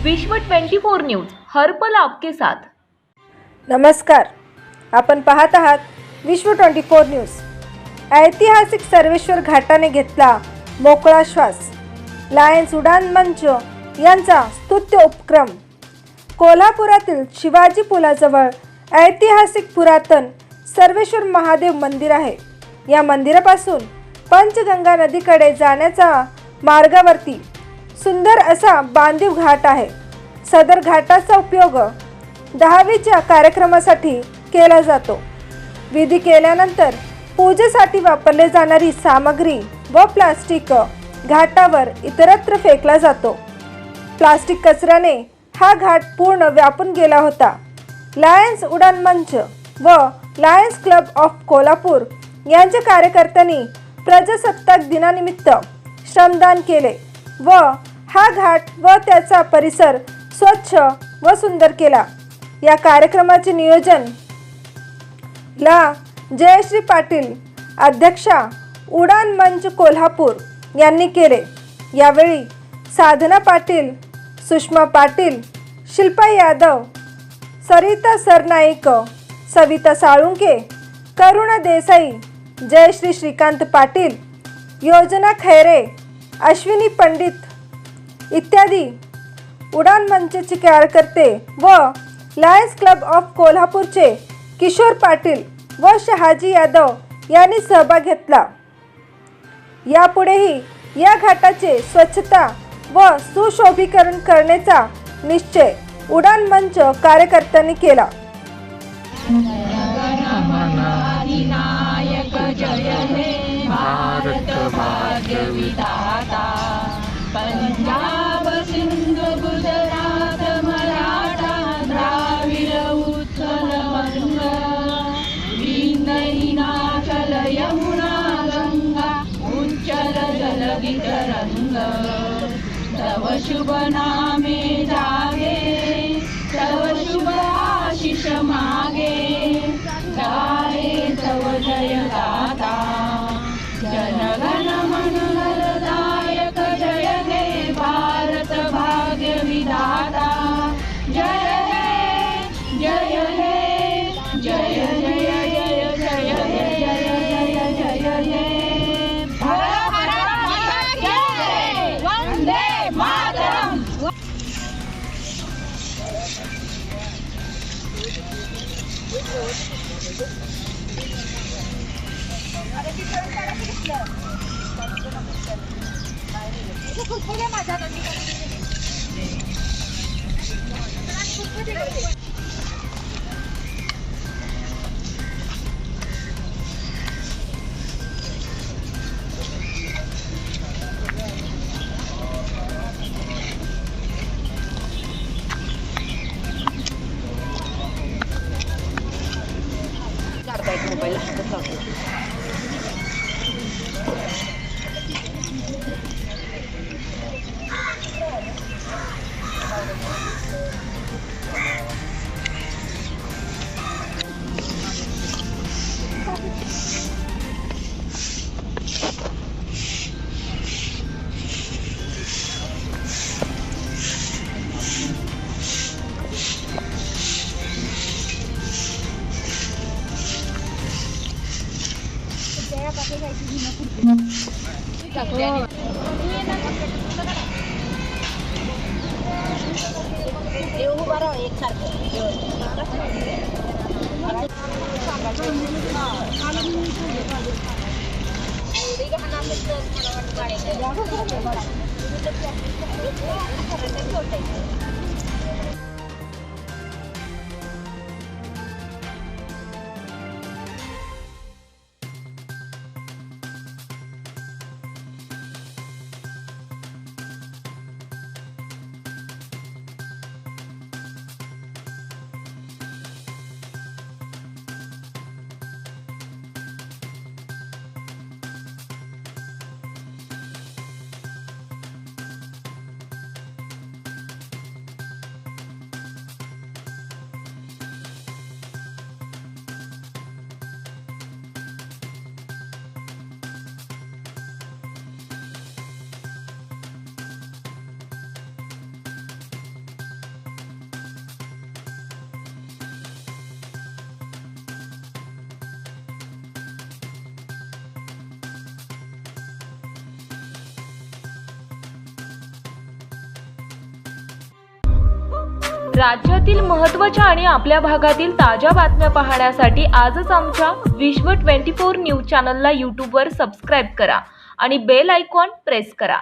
विश्व 24 न्यूज हर पल आपके साथ। नमस्कार, आपण पाहत आहात विश्व 24 न्यूज। ऐतिहासिक सर्वेश्वर घाटाने घेतला मोकळा श्वास। लायन्स उडान मंच यांचा स्तुत्य उपक्रम। कोल्हापुरातील शिवाजी पुलाजवळ ऐतिहासिक पुरातन सर्वेश्वर महादेव मंदिर आहे। या मंदिरापासून पंचगंगा नदीकडे जाण्याचा मार्गावरती सुंदर असा बांधीव घाट आहे। सदर घाटाचा उपयोग 10वीच्या कार्यक्रमासाठी केला जातो। विधी केल्यानंतर पूजेसाठी वापरले जाणारी सामग्री व प्लास्टिक घाटावर इतरत्र फेकला जातो। प्लास्टिक कचऱ्याने हा घाट पूर्ण व्यापून गेला होता। लायन्स उडान मंच व लायन्स क्लब ऑफ कोल्हापूर यांच्या कार्यकर्त्यांनी प्रजासत्ताक दिनानिमित्त श्रमदान केले व हा घाट व त्याचा परिसर स्वच्छ व सुंदर केला। या कार्यक्रमाचे नियोजन जयश्री पाटील, अध्यक्षा उडान मंच कोल्हापूर यांनी केले। यावेळी साधना पाटील, सुषमा पाटील, शिल्पा यादव, सरिता सरनाईक, सविता साळुंके, करुणा देसाई, जयश्री श्रीकांत पाटील, योजना खैरे, अश्विनी पंडित इत्यादी उडान मंचचे कार्यकर्ते व लायन्स क्लब ऑफ कोल्हापूरचे किशोर पाटील व शहाजी यादव यांनी सहभाग घेतला। यापुढेही या घाटाचे स्वच्छता व सुशोभीकरण करण्याचा निश्चय उडान मंच कार्यकर्त्यांनी केला। भारत भाग्य विधाता, पंजाब सिंध गुजरात मराठा द्राविड उत्कल वंग, हिमाचल यमुना गंगा उच्चल जलगित रंग, तव शुभ नामे जागे, तव शुभ आशीष मागे, गाये तव जय गाथा, जनगण मन दायक जय हे भारत भाग्य विधाता, जय हे जय हे जय जय जय जय जय जय जय जय भारत माता की जय, वंदे मातरम। राज्यातील महत्त्वाच्या आणि आपल्या भागातील ताज्या बातम्या पाहण्यासाठी आजच आमच्या विश्व 24 न्यूज चॅनलला यूट्यूबवर सबस्क्राईब करा आणि बेल आयकॉन प्रेस करा.